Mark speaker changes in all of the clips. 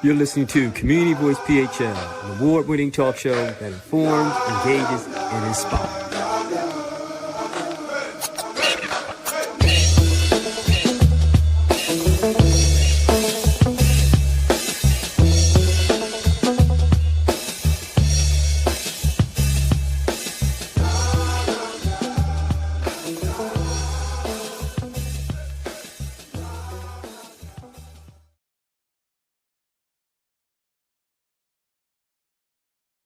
Speaker 1: You're listening to Community Voice PHL, an award-winning talk show that informs, engages, and inspires.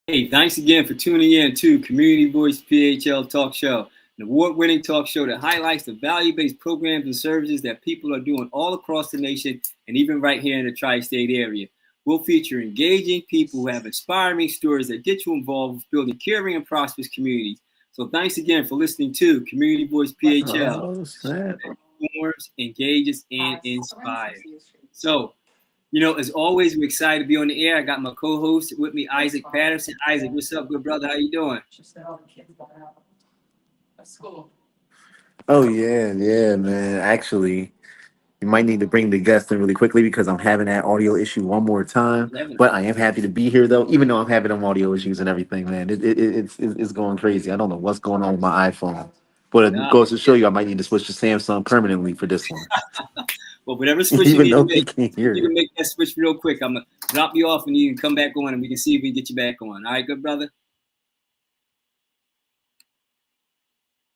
Speaker 1: Hey, thanks again for tuning in to Community Voice PHL Talk Show, an award-winning talk show that highlights the value-based programs and services that people are doing all across the nation and even right here in the tri-state area. We'll feature engaging people who have inspiring stories that get you involved with building caring and prosperous communities. So thanks again for listening to Community Voice PHL. Informs, engages, and inspires. So, as always, we're excited to be on the air. I got my co-host with me, Isaac Patterson. Isaac, what's up, good brother? How you doing?
Speaker 2: Oh yeah, man. Actually, you might need to bring the guest in really quickly because I'm having that audio issue one more time. But I am happy to be here though, even though I'm having them audio issues and everything, man. It's going crazy. I don't know what's going on with my iPhone. But it goes to show you I might need to switch to Samsung permanently for this one.
Speaker 1: Well, whatever switch you need to make, you can make that switch real quick. I'm going to drop you off and you can come back on and we can see if we can get you back on. All right, good brother?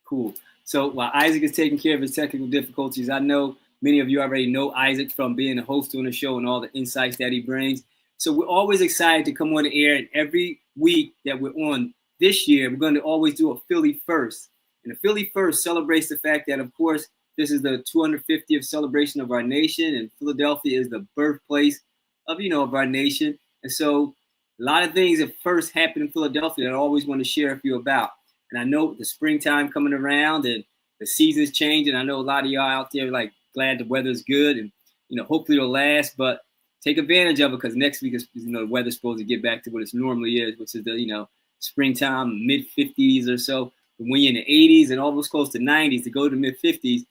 Speaker 1: Cool. So while Isaac is taking care of his technical difficulties, I know many of you already know Isaac from being a host on the show and all the insights that he brings. So we're always excited to come on the air, and every week that we're on this year, we're going to always do a Philly First. And the Philly First celebrates the fact that, of course, this is the 250th celebration of our nation, and Philadelphia is the birthplace of, of our nation. And so a lot of things that first happened in Philadelphia that I always want to share with you about. And I know the springtime coming around and the season's changing. I know a lot of y'all out there like glad the weather's good and, hopefully it'll last, but take advantage of it because next week is, the weather's supposed to get back to what it normally is, which is the, springtime, mid 50s or so. But when you're in the 80s and almost close to 90s, to go to mid 50s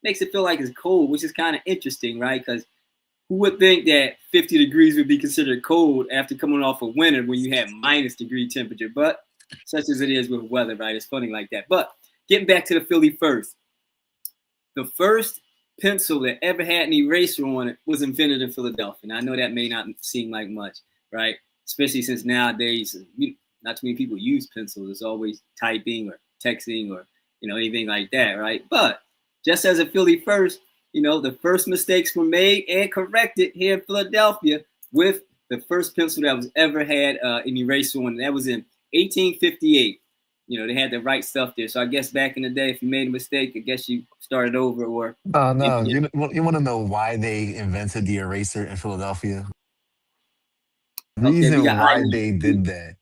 Speaker 1: makes it feel like it's cold, which is kind of interesting, right? Because who would think that 50 degrees would be considered cold after coming off of winter when you have -degree temperature? But such as it is with weather, right? It's funny like that. But getting back to the Philly First. The first pencil that ever had an eraser on it was invented in Philadelphia. And I know that may not seem like much, right? Especially since nowadays, not too many people use pencils. It's always typing or texting or, anything like that, right? But just as a Philly First, the first mistakes were made and corrected here in Philadelphia with the first pencil that was ever had an eraser on. And that was in 1858. They had the right stuff there. So I guess back in the day, if you made a mistake, I guess you started over or.
Speaker 3: No. You want to know why they invented the eraser in Philadelphia? Reason why they did that.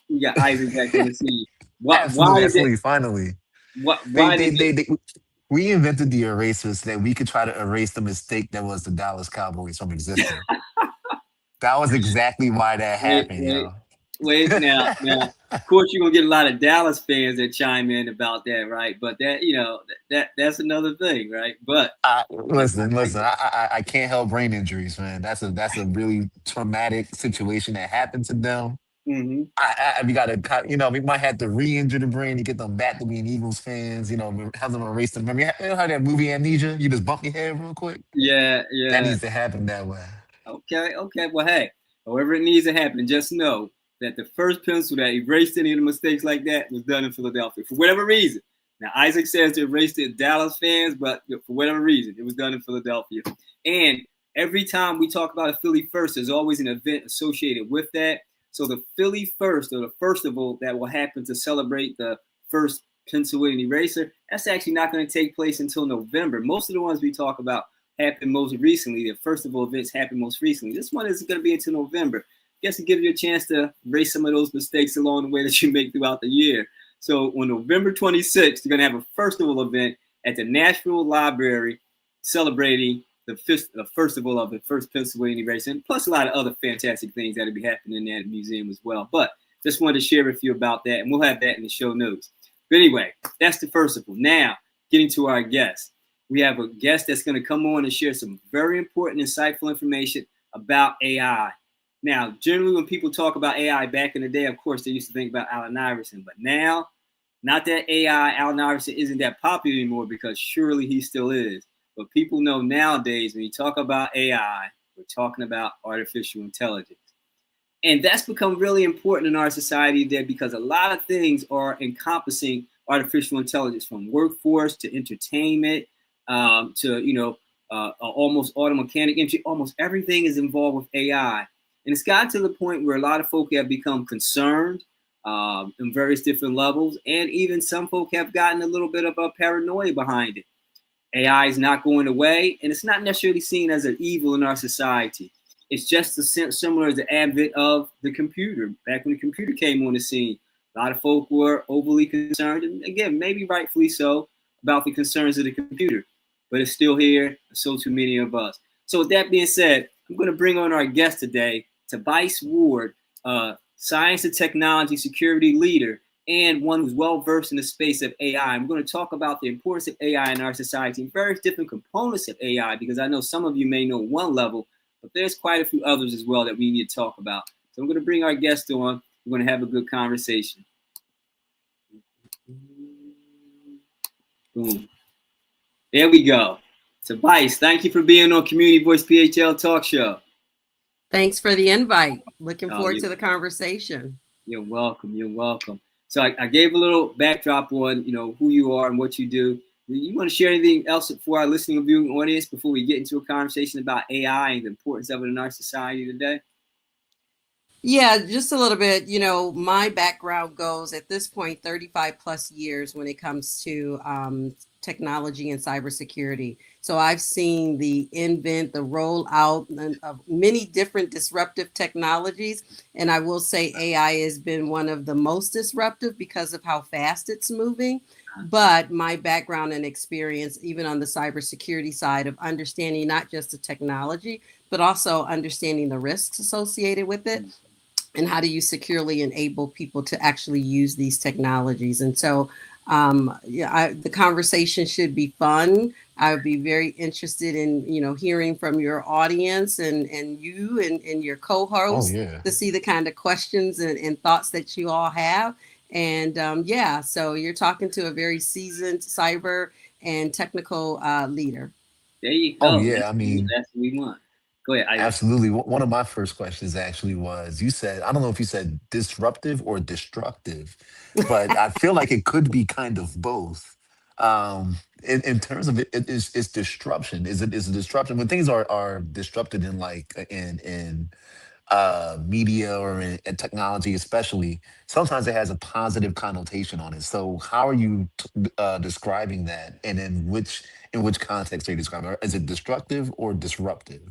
Speaker 1: We got Isaac back in the scene.
Speaker 3: Absolutely, finally.
Speaker 1: Why
Speaker 3: we invented the eraser so that we could try to erase the mistake that was the Dallas Cowboys from existing. That was exactly why that happened,
Speaker 1: Wait, now, of course, you're gonna get a lot of Dallas fans that chime in about that, right? But that's another thing, right? But
Speaker 3: listen, I can't help brain injuries, man. That's a really traumatic situation that happened to them.
Speaker 1: Mm-hmm.
Speaker 3: We gotta, we might have to re-injure the brain to get them back to being Eagles fans. Have them erase them. Remember how that movie Amnesia? You just bump your head real quick.
Speaker 1: Yeah.
Speaker 3: That needs to happen that way.
Speaker 1: Okay. Well, hey, however it needs to happen, just know that the first pencil that erased any of the mistakes like that was done in Philadelphia for whatever reason. Now, Isaac says to erase the Dallas fans, but for whatever reason, it was done in Philadelphia. And every time we talk about a Philly First, there's always an event associated with that. So the Philly First, or the festival that will happen to celebrate the first pencil with an eraser, that's actually not going to take place until November. Most of the ones we talk about happened most recently. The festival events happened most recently. This one isn't going to be until November. Guess it gives you a chance to erase some of those mistakes along the way that you make throughout the year. So on November 26th, you're going to have a festival event at the Nashville Library celebrating the festival of the first Pennsylvania eraser, and plus a lot of other fantastic things that'll be happening in that museum as well. But just wanted to share with you about that, and we'll have that in the show notes. But anyway, that's the festival. Now, getting to our guest. We have a guest that's going to come on and share some very important, insightful information about AI. Now, generally, when people talk about AI back in the day, of course, they used to think about Allen Iverson. But now, not that Allen Iverson isn't that popular anymore, because surely he still is. But people know nowadays when you talk about AI, we're talking about artificial intelligence. And that's become really important in our society today, because a lot of things are encompassing artificial intelligence, from workforce to entertainment, to almost auto mechanic entry. Almost everything is involved with AI, and it's gotten to the point where a lot of folk have become concerned in various different levels, and even some folk have gotten a little bit of a paranoia behind it. AI is not going away, and it's not necessarily seen as an evil in our society. It's just similar as the advent of the computer. Back when the computer came on the scene, a lot of folk were overly concerned, and again, maybe rightfully so, about the concerns of the computer. But it's still here, so too many of us. So with that being said, I'm going to bring on our guest today, Tabice Ward, science and technology security leader, and one who's well-versed in the space of AI. I'm going to talk about the importance of AI in our society and various different components of AI, because I know some of you may know one level, but there's quite a few others as well that we need to talk about. So I'm going to bring our guest on. We're going to have a good conversation. Boom. There we go. Tabice, thank you for being on Community Voice PHL Talk Show.
Speaker 4: Thanks for the invite. Looking forward to the conversation.
Speaker 1: You're welcome. You're welcome. So I gave a little backdrop on, who you are and what you do. Do you want to share anything else for our listening and viewing audience before we get into a conversation about AI and the importance of it in our society today?
Speaker 4: Yeah, just a little bit. My background goes at this point 35 plus years when it comes to technology and cybersecurity. So I've seen the rollout of many different disruptive technologies. And I will say AI has been one of the most disruptive because of how fast it's moving. But my background and experience, even on the cybersecurity side, of understanding not just the technology, but also understanding the risks associated with it, and how do you securely enable people to actually use these technologies. And so the conversation should be fun. I would be very interested in, hearing from your audience and you and your co-hosts to see the kind of questions and thoughts that you all have. And so you're talking to a very seasoned cyber and technical leader.
Speaker 1: There you go.
Speaker 3: Oh, yeah. I mean,
Speaker 1: that's what we want. Go ahead.
Speaker 3: Absolutely. One of my first questions actually was, you said, I don't know if you said disruptive or destructive, but I feel like it could be kind of both. In terms of it's disruption. Is it disruption when things are disrupted in media or in technology, especially? Sometimes it has a positive connotation on it. So how are you describing that, and in which context are you describing it? Is it destructive or disruptive?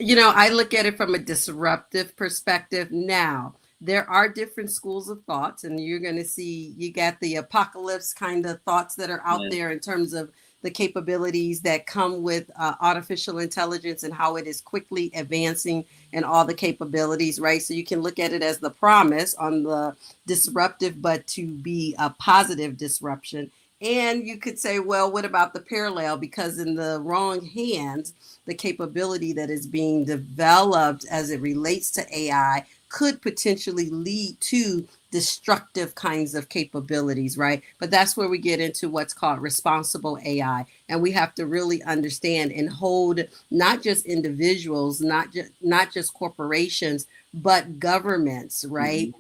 Speaker 4: I look at it from a disruptive perspective. Now, there are different schools of thoughts, and you're going to see you got the apocalypse kind of thoughts that are out there in terms of the capabilities that come with artificial intelligence and how it is quickly advancing and all the capabilities, right? So you can look at it as the promise on the disruptive, but to be a positive disruption. And you could say, well, what about the parallel? Because in the wrong hands, the capability that is being developed as it relates to AI could potentially lead to destructive kinds of capabilities, right? But that's where we get into what's called responsible AI. And we have to really understand and hold not just individuals, not just corporations, but governments, right?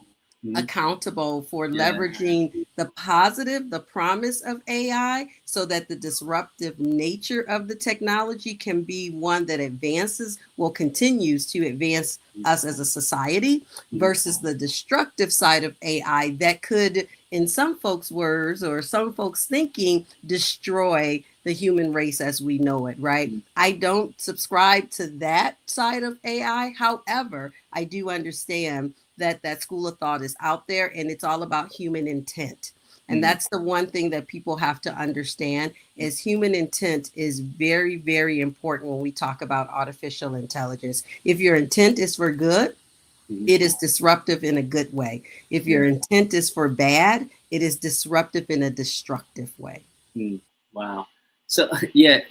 Speaker 4: Accountable for leveraging the positive, the promise of AI, so that the disruptive nature of the technology can be one that continues to advance us as a society, versus the destructive side of AI that could, in some folks' words or some folks' thinking, destroy the human race as we know it, right? I don't subscribe to that side of AI. However, I do understand that school of thought is out there, and it's all about human intent. And that's the one thing that people have to understand, is human intent is very, very important when we talk about artificial intelligence. If your intent is for good, it is disruptive in a good way. If your intent is for bad, it is disruptive in a destructive way.
Speaker 1: Wow. So,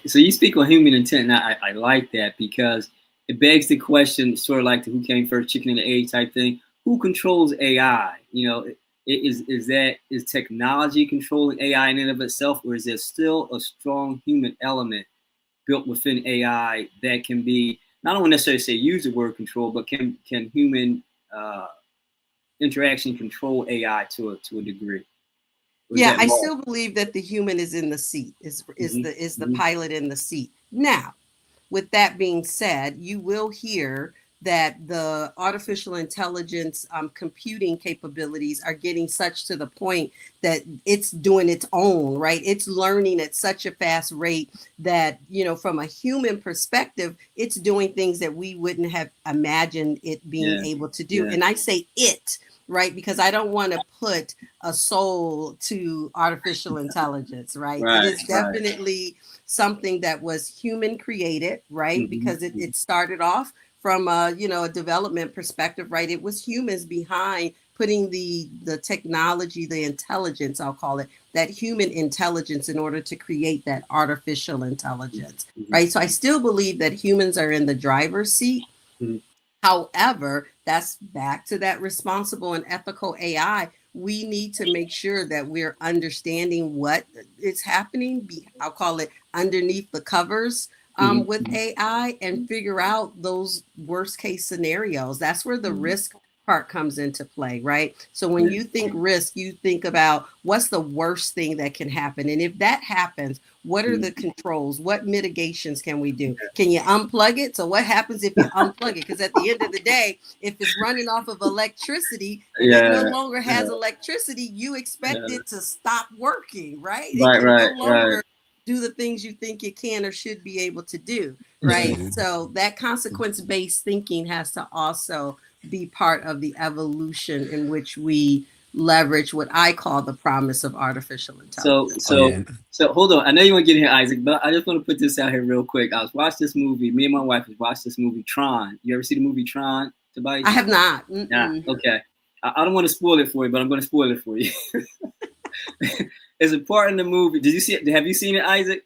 Speaker 1: so you speak on human intent, and I like that, because it begs the question, sort of like the who came first, chicken and the egg type thing. Who controls AI? You know, is technology controlling AI in and of itself, or is there still a strong human element built within AI that can be, not only necessarily say use the word control, but can human interaction control AI to a degree?
Speaker 4: Yeah, I still believe that the human is in the seat, is the pilot in the seat. Now, with that being said, you will hear that the artificial intelligence computing capabilities are getting such to the point that it's doing its own, right? It's learning at such a fast rate that, you know, from a human perspective, it's doing things that we wouldn't have imagined it being able to do. And I say it, right? Because I don't want to put a soul to artificial intelligence, right? It is definitely something that was human created, right? Because it started off from a, you know, a development perspective, right? It was humans behind putting the technology, the intelligence, I'll call it, that human intelligence in order to create that artificial intelligence, right? So I still believe that humans are in the driver's seat. However, that's back to that responsible and ethical AI. We need to make sure that we're understanding what is happening. I'll call it underneath the covers with AI, and figure out those worst case scenarios. That's where the risk part comes into play, right? So when you think risk, you think about what's the worst thing that can happen. And if that happens, what are the controls? What mitigations can we do? Can you unplug it? So what happens if you unplug it? Because at the end of the day, if it's running off of electricity and it no longer has electricity, you expect it to stop working, right? It can no longer do the things you think it can or should be able to do, right? So that consequence-based thinking has to also be part of the evolution in which we leverage what I call the promise of artificial intelligence.
Speaker 1: So hold on. I know you want to get in here, Isaac, but I just want to put this out here real quick. I was watching this movie. Me and my wife watched this movie, Tron. You ever see the movie Tron, Tabice?
Speaker 4: I have not.
Speaker 1: Nah, okay. I don't want to spoil it for you, but I'm going to spoil it for you. There's a part in the movie. Did you see it? Have you seen it, Isaac?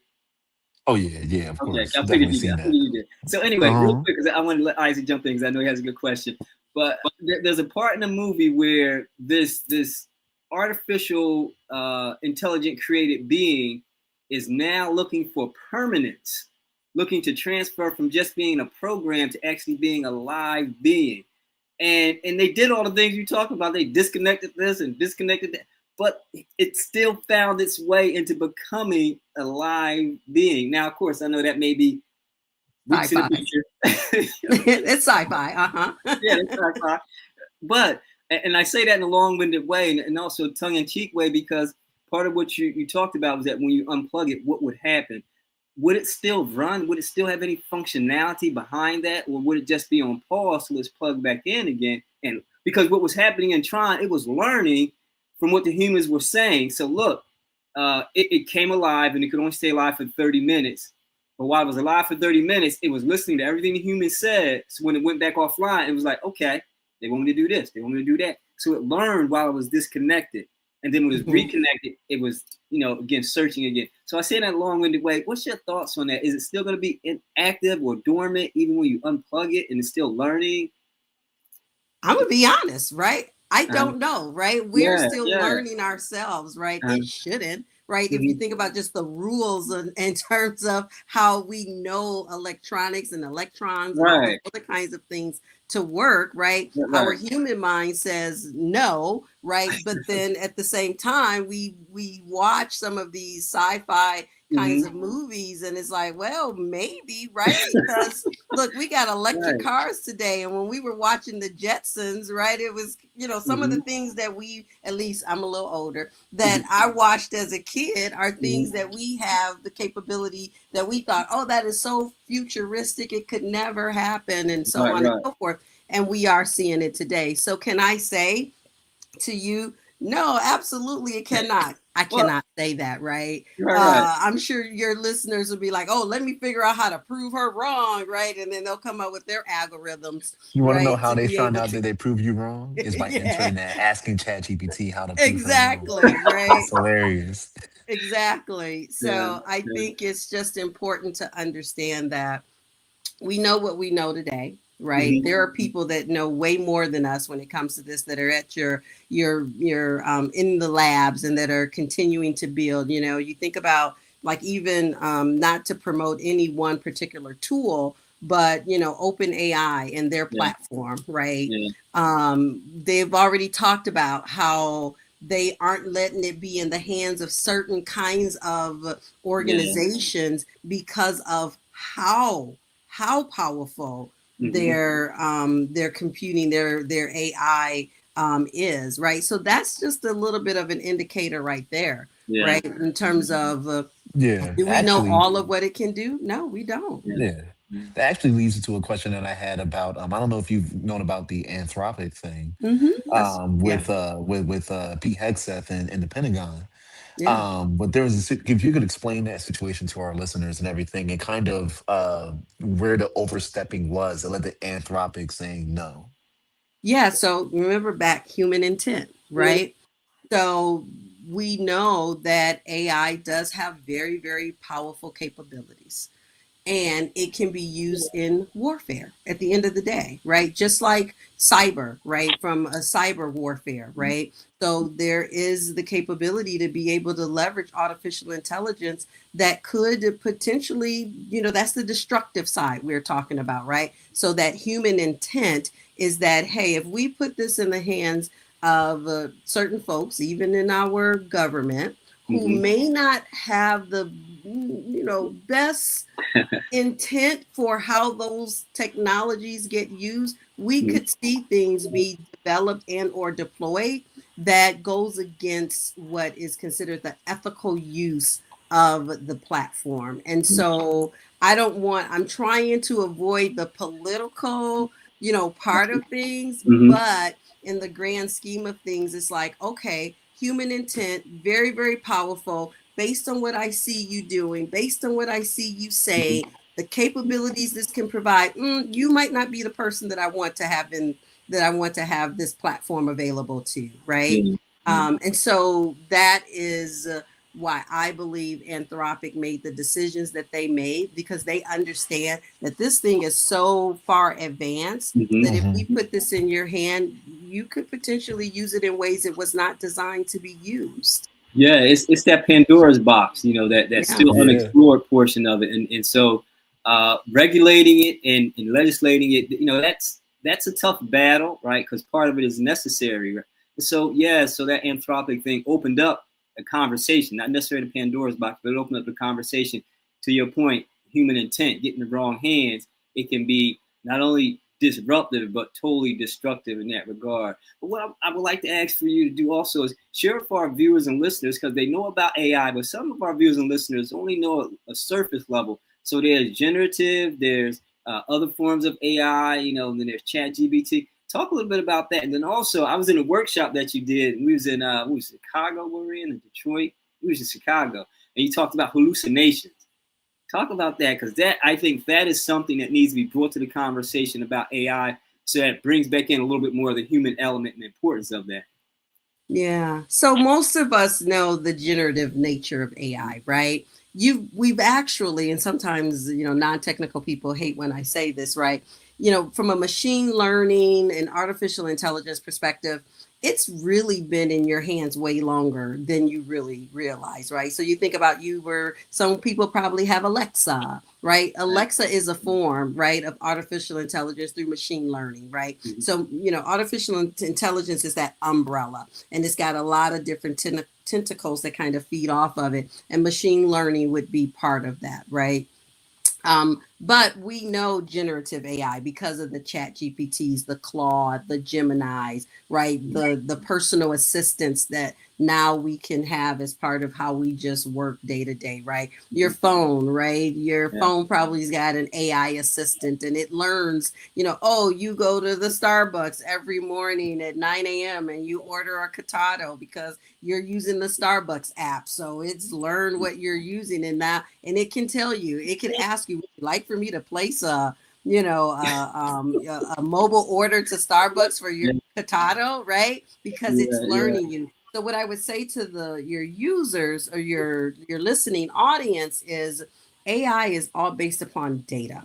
Speaker 3: Oh yeah, of course.
Speaker 1: I figured you did. So anyway, real quick, because I want to let Isaac jump in because I know he has a good question. But there's a part in the movie where this artificial intelligent created being is now looking for permanence, looking to transfer from just being a program to actually being a live being. And they did all the things you talked about. They disconnected this and disconnected that. But it still found its way into becoming a live being. Now, of course, I know that may be
Speaker 4: sci-fi. It's sci-fi,
Speaker 1: Yeah, it's sci-fi. But, and I say that in a long-winded way and also a tongue-in-cheek way, because part of what you talked about was that when you unplug it, what would happen? Would it still run? Would it still have any functionality behind that? Or would it just be on pause till it's plugged back in again? And because what was happening in Tron, it was learning from what the humans were saying. So look, it came alive and it could only stay alive for 30 minutes. But while it was alive for 30 minutes, it was listening to everything the humans said. So when it went back offline, it was like, okay, they want me to do this. They want me to do that. So it learned while it was disconnected. And then when it was reconnected, it was, again, searching again. So I say that in a long-winded way. What's your thoughts on that? Is it still going to be inactive or dormant even when you unplug it and it's still learning?
Speaker 4: I'm going to be honest, right? I don't know, right? We're still learning ourselves, right? It shouldn't, right? If you think about just the rules in terms of how we know electronics and electrons and all those other kinds of things to work, right? Our human mind says no, right? But then at the same time, we watch some of these sci-fi kinds of movies and it's like, well, maybe, right? Because look, we got electric cars today, and when we were watching the Jetsons, right, it was, some of the things that we, at least I'm a little older, that I watched as a kid are things that we have the capability that we thought, oh, that is so futuristic, it could never happen, and so on and so forth. And we are seeing it today. So can I say to you, no, absolutely it cannot. I cannot say that, right? I'm sure your listeners will be like, oh, let me figure out how to prove her wrong, right? And then they'll come up with their algorithms.
Speaker 3: You want to know how they found out that they prove you wrong? Is by entering that, asking ChatGPT how to prove her wrong.
Speaker 4: Right?
Speaker 3: It's hilarious.
Speaker 4: Exactly. So I think it's just important to understand that we know what we know today, right?
Speaker 1: Mm-hmm.
Speaker 4: There are people that know way more than us when it comes to this, that are at your in the labs and that are continuing to build. You know, you think about, like, even not to promote any one particular tool, but you know, Open AI and their
Speaker 1: Yeah.
Speaker 4: platform, right?
Speaker 1: Yeah.
Speaker 4: They've already talked about how they aren't letting it be in the hands of certain kinds of
Speaker 1: Yeah.
Speaker 4: organizations because of how powerful
Speaker 1: Mm-hmm.
Speaker 4: their computing, their AI is, right? So that's just a little bit of an indicator right there,
Speaker 1: Yeah.
Speaker 4: right? In terms of
Speaker 3: Yeah,
Speaker 4: do we know
Speaker 3: actually,
Speaker 4: all of what it can do? No, we don't.
Speaker 1: Yeah.
Speaker 3: yeah. That actually leads into a question that I had about I don't know if you've known about the Anthropic thing
Speaker 4: That's, yeah,
Speaker 3: with Pete Hegseth and the Pentagon.
Speaker 4: yeah.
Speaker 3: But there was if you could explain that situation to our listeners and everything, and kind of where the overstepping was that led to Anthropic saying no.
Speaker 4: Yeah, so remember back, human intent, right? So we know that AI does have very, very powerful capabilities, and it can be used in warfare at the end of the day, right? Just like cyber, right? From a cyber warfare, right? So there is the capability to be able to leverage artificial intelligence that could potentially, you know, that's the destructive side we're talking about, right? So that human intent is that, hey, if we put this in the hands of certain folks, even in our government, who
Speaker 1: Mm-hmm.
Speaker 4: may not have the, you know, best intent for how those technologies get used, we
Speaker 1: Mm-hmm.
Speaker 4: could see things be developed and or deployed that goes against what is considered the ethical use of the platform. And so I'm trying to avoid the political, you know, part of things,
Speaker 1: Mm-hmm.
Speaker 4: but in the grand scheme of things, it's like, okay, human intent, very, very powerful, based on what I see you doing, based on what I see you say, the capabilities this can provide. You might not be the person that I want to have this platform available to, right?
Speaker 1: Yeah. Yeah.
Speaker 4: And so that is why I believe Anthropic made the decisions that they made, because they understand that this thing is so far advanced
Speaker 1: Mm-hmm.
Speaker 4: that if
Speaker 3: Hmm.
Speaker 4: we put this in your hand, you could potentially use it in ways it was not designed to be used.
Speaker 1: Yeah, it's that Pandora's box, you know, that
Speaker 4: Yeah.
Speaker 1: still
Speaker 3: Yeah.
Speaker 1: unexplored portion of it, and so regulating it and legislating it, you know, that's a tough battle, right? Because part of it is necessary. Right? So yeah, so that Anthropic thing opened up a conversation, not necessarily the Pandora's box, but it opened up the conversation. To your point, human intent, getting the wrong hands, it can be not only disruptive but totally destructive in that regard. But what I would like to ask for you to do also is share for our viewers and listeners, because they know about AI, but some of our viewers and listeners only know a surface level. So there's generative, there's other forms of AI, you know, and then there's Chat GBT. Talk a little bit about that. And then also, I was in a workshop that you did. We was in Chicago, where we in Detroit. We was in Chicago, and you talked about hallucinations. Talk about that, because that, I think that is something that needs to be brought to the conversation about AI, so that it brings back in a little bit more of the human element and the importance of that.
Speaker 4: Yeah. So most of us know the generative nature of AI, right? We've actually, and sometimes, you know, non-technical people hate when I say this, right? You know, from a machine learning and artificial intelligence perspective, it's really been in your hands way longer than you really realize, right? So you think about, some people probably have Alexa, right? Alexa is a form, right, of artificial intelligence through machine learning, right?
Speaker 1: Mm-hmm.
Speaker 4: So, you know, artificial intelligence is that umbrella, and it's got a lot of different tentacles that kind of feed off of it. And machine learning would be part of that, right? But we know generative AI because of the Chat GPTs, the Claude, the Geminis, right? The personal assistants that now we can have as part of how we just work day to day, right? Your phone, right? Your
Speaker 1: Yeah.
Speaker 4: phone probably's got an AI assistant, and it learns, you know, oh, you go to the Starbucks every morning at 9 a.m. and you order a cortado because you're using the Starbucks app. So it's learned what you're using, and it can tell you, it can ask you, would you like for me to place a mobile order to Starbucks for your
Speaker 1: Yeah.
Speaker 4: cortado, right? Because it's
Speaker 1: Yeah. Yeah.
Speaker 4: learning you. So what I would say to your users or your listening audience is AI is all based upon data.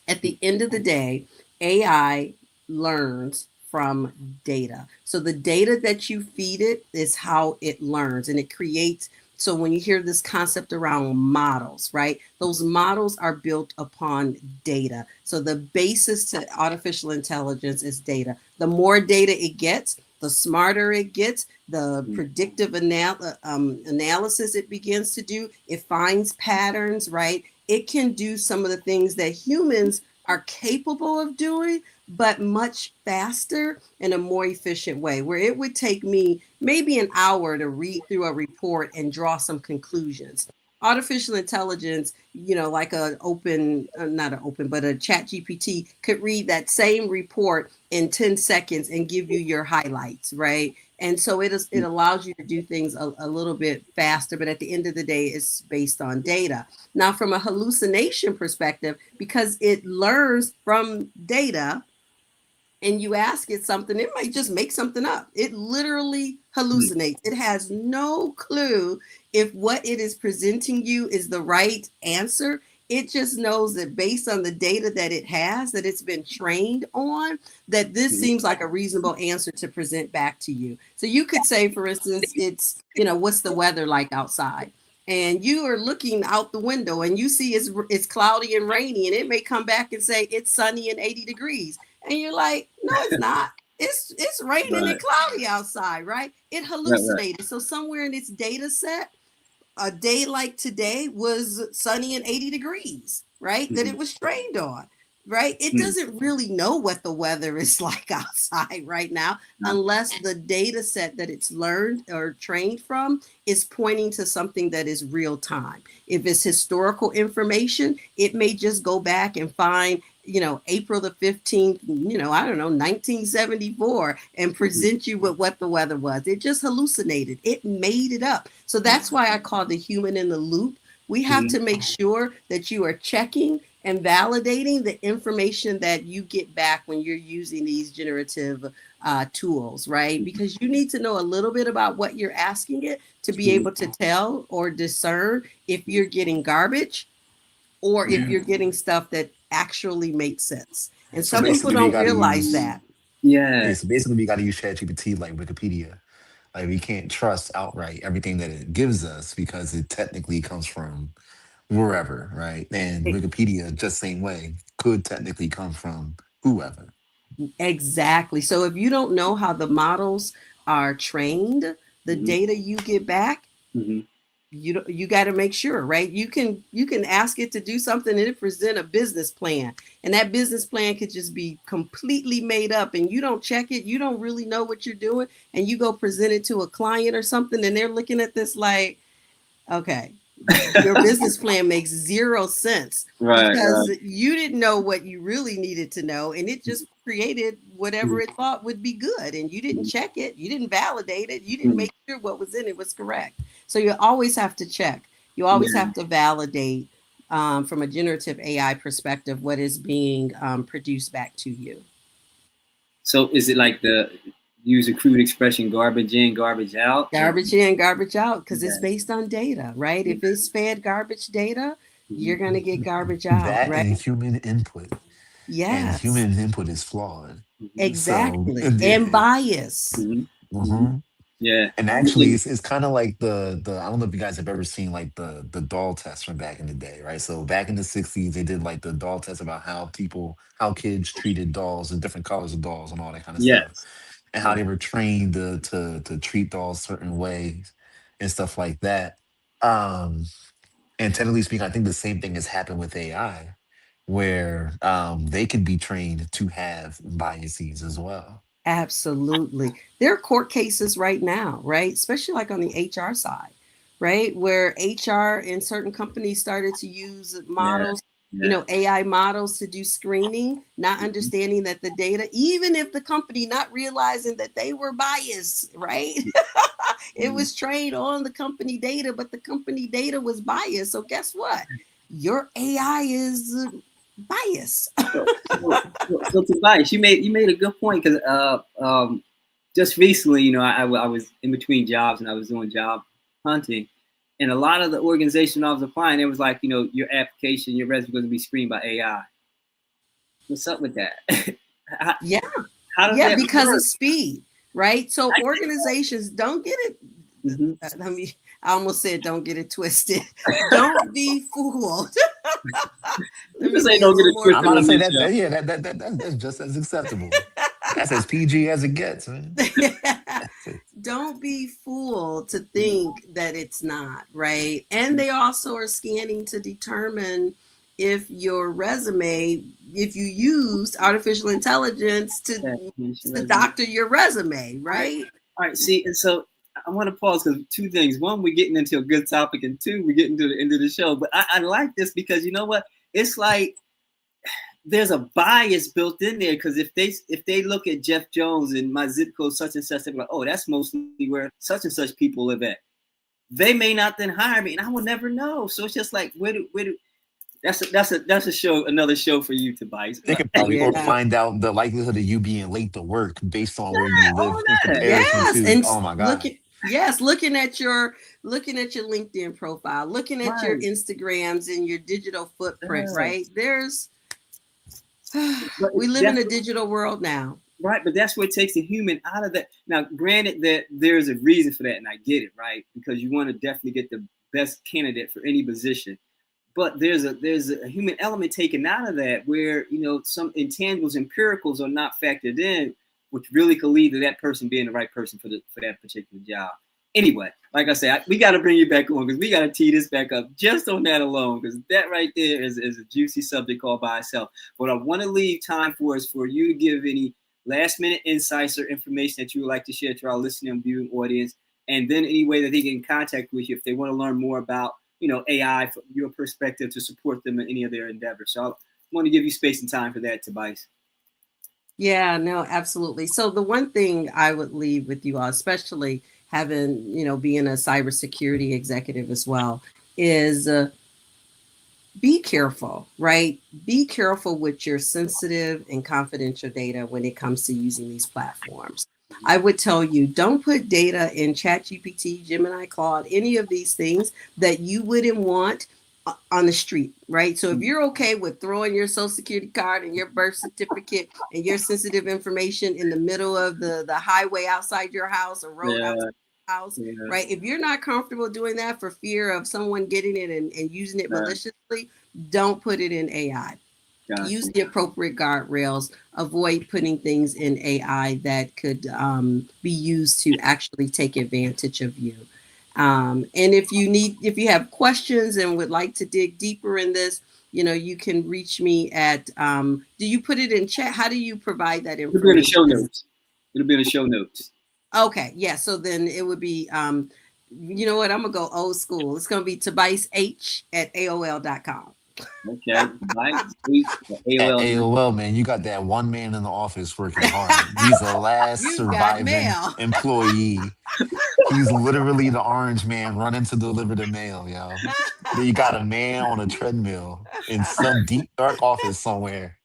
Speaker 4: At the end of the day, AI learns from data. So the data that you feed it is how it learns, and it creates. So when you hear this concept around models, right? Those models are built upon data. So the basis to artificial intelligence is data. The more data it gets, the smarter it gets, the predictive analysis it begins to do. It finds patterns, right? It can do some of the things that humans are capable of doing, but much faster in a more efficient way, where it would take me maybe an hour to read through a report and draw some conclusions. Artificial intelligence, like a open, not an open, but a chat GPT could read that same report in 10 seconds and give you your highlights, right? And so it allows you to do things a little bit faster, but at the end of the day, it's based on data. Now, from a hallucination perspective, because it learns from data, and you ask it something, it might just make something up. It literally hallucinates. It has no clue if what it is presenting you is the right answer. It just knows that based on the data that it has, that it's been trained on, that this seems like a reasonable answer to present back to you. So you could say, for instance, it's, what's the weather like outside? And you are looking out the window and you see it's cloudy and rainy, and it may come back and say it's sunny and 80 degrees. And you're like, no, it's not. It's raining and cloudy outside, right? It hallucinated. Right. So somewhere in its data set, a day like today was sunny and 80 degrees, right? That it was trained on, right? It doesn't really know what the weather is like outside right now, unless the data set that it's learned or trained from is pointing to something that is real time. If it's historical information, it may just go back and find April the 15th, I don't know, 1974, and present you with what the weather was. It just hallucinated. It made it up. So that's why I call the human in the loop. We have to make sure that you are checking and validating the information that you get back when you're using these generative tools, right? Because you need to know a little bit about what you're asking it to be able to tell or discern if you're getting garbage or if you're getting stuff that actually makes sense. And some people don't realize that.
Speaker 3: Yeah. So basically we got to use ChatGPT like Wikipedia. Like we can't trust outright everything that it gives us because it technically comes from wherever, right? And Wikipedia, just same way, could technically come from whoever.
Speaker 4: Exactly. So if you don't know how the models are trained, the data you get back, you got to make sure, right? You can ask it to do something and it present a business plan, and that business plan could just be completely made up, and you don't check it, you don't really know what you're doing, and you go present it to a client or something, and they're looking at this like, okay, your business plan makes zero sense, because you didn't know what you really needed to know, and it just created whatever it thought would be good, and you didn't check it, you didn't validate it, you didn't make sure what was in it was correct. So you always have to check, you always have to validate from a generative AI perspective what is being produced back to you.
Speaker 1: So is it like the use a crude expression, garbage in, garbage out?
Speaker 4: Garbage in, garbage out, because it's based on data, right? If it's fed garbage data, you're going to get garbage out,
Speaker 3: that
Speaker 4: right?
Speaker 3: And human input.
Speaker 4: Yes.
Speaker 3: And human input is flawed.
Speaker 4: Exactly. So, and bias.
Speaker 1: Yeah.
Speaker 3: And actually it's kind of like the I don't know if you guys have ever seen like the doll test from back in the day, right? So back in the 60s, they did like the doll test about how kids treated dolls and different colors of dolls and all that kind of stuff. And how they were trained to treat dolls certain ways and stuff like that. And technically speaking, I think the same thing has happened with AI, where they could be trained to have biases as well.
Speaker 4: Absolutely. There are court cases right now, right? Especially like on the HR side, right? Where HR in certain companies started to use models, AI models to do screening, not understanding that the data, even if the company not realizing that they were biased, right? It was trained on the company data, but the company data was biased. So guess what? Your AI is biased.
Speaker 1: So Tabice, you made a good point, because just recently, I was in between jobs and I was doing job hunting, and a lot of the organization I was applying, it was like, your application, your resume is going to be screened by AI. What's up with that? how,
Speaker 4: Yeah.
Speaker 1: How does
Speaker 4: Yeah,
Speaker 1: that
Speaker 4: because
Speaker 1: work?
Speaker 4: of speed, right? So organizations don't get it. I almost said don't get it twisted. Don't be fooled. Let me
Speaker 1: Just
Speaker 4: be
Speaker 1: say
Speaker 4: a
Speaker 1: don't get
Speaker 4: little
Speaker 1: it
Speaker 4: more.
Speaker 3: I'm
Speaker 1: twisted
Speaker 3: about to
Speaker 1: on
Speaker 3: say
Speaker 1: this
Speaker 3: that,
Speaker 1: show.
Speaker 3: that yeah, that's just as acceptable. That's as PG as it gets, man.
Speaker 4: Don't be fooled to think that it's not, right? And they also are scanning to determine if your resume, if you used artificial intelligence to doctor your resume, right?
Speaker 1: All right. See, and so I want to pause because two things. One, we're getting into a good topic, and two, we're getting to the end of the show. But I like this because you know what? It's like there's a bias built in there because if they look at Jeff Jones and my zip code such and such, they're like, oh, that's mostly where such and such people live at. They may not then hire me, and I will never know. So it's just like where do that's a show, another show for you, Tabice.
Speaker 3: They could probably or find out the likelihood of you being late to work based on where you live in comparison to.
Speaker 4: And
Speaker 3: Oh my God.
Speaker 4: looking at your LinkedIn profile, looking at your Instagrams and your digital footprint, right? There's we live in a digital world now.
Speaker 1: Right, but that's what takes the human out of that. Now, granted that there's a reason for that, and I get it, right? Because you want to definitely get the best candidate for any position. But there's a human element taken out of that where, you know, some intangibles, empiricals are not factored in, which really could lead to that person being the right person for that particular job. Anyway, like I said, we got to bring you back on because we got to tee this back up just on that alone because that right there is a juicy subject all by itself. What I want to leave time for is for you to give any last minute insights or information that you would like to share to our listening and viewing audience, and then any way that they get in contact with you if they want to learn more about, you know, AI from your perspective to support them in any of their endeavors. So I want to give you space and time for that, Tabice.
Speaker 4: Yeah, no, absolutely. So the one thing I would leave with you all, especially having, you know, being a cybersecurity executive as well, is be careful, right? Be careful with your sensitive and confidential data when it comes to using these platforms. I would tell you, don't put data in ChatGPT, Gemini, Claude, any of these things that you wouldn't want on the street, right? So if you're okay with throwing your social security card and your birth certificate and your sensitive information in the middle of the highway outside your house or road outside your house, right? If you're not comfortable doing that for fear of someone getting it and using it maliciously, don't put it in AI. Use the appropriate guardrails. Avoid putting things in AI that could be used to actually take advantage of you. And if you have questions and would like to dig deeper in this, you know, you can reach me at, do you put it in chat? How do you provide that information?
Speaker 1: It'll be in the show notes. It'll be in the show notes.
Speaker 4: Okay. Yeah. So then it would be, you know what? I'm going to go old school. It's going to be TabiceH at AOL.com.
Speaker 1: Okay. AOL.
Speaker 3: AOL, man, you got that one man in the office working hard. He's the last surviving employee. He's literally the orange man running to deliver the mail, yo. Then you got a man on a treadmill in some deep, dark office somewhere.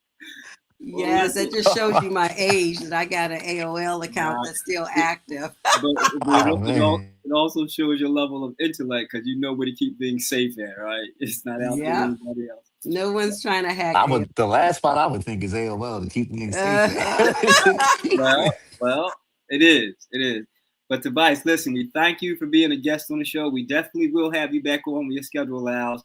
Speaker 4: Yes, that just shows you my age that I got an AOL account that's still active.
Speaker 1: It also shows your level of intellect because you know where to keep things safe at, right? It's not out there anybody else.
Speaker 4: No one's trying to hack.
Speaker 3: The last spot I would think is AOL to keep things safe at.
Speaker 1: Well, it is. But Tabice, listen, we thank you for being a guest on the show. We definitely will have you back on when your schedule allows,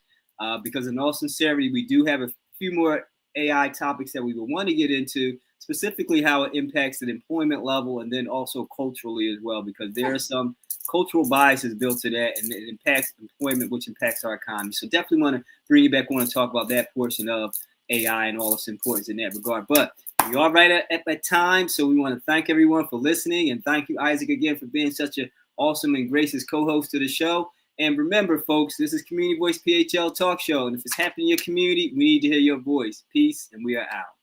Speaker 1: because in all sincerity, we do have a few more AI topics that we would want to get into, specifically how it impacts the employment level and then also culturally as well, because there are some cultural biases built to that and it impacts employment, which impacts our economy. So definitely want to bring you back on and talk about that portion of AI and all its importance in that regard. But we are right at that time. So we want to thank everyone for listening and thank you, Isaac, again for being such an awesome and gracious co-host to the show. And remember, folks, this is Community Voice PHL Talk Show. And if it's happening in your community, we need to hear your voice. Peace, and we are out.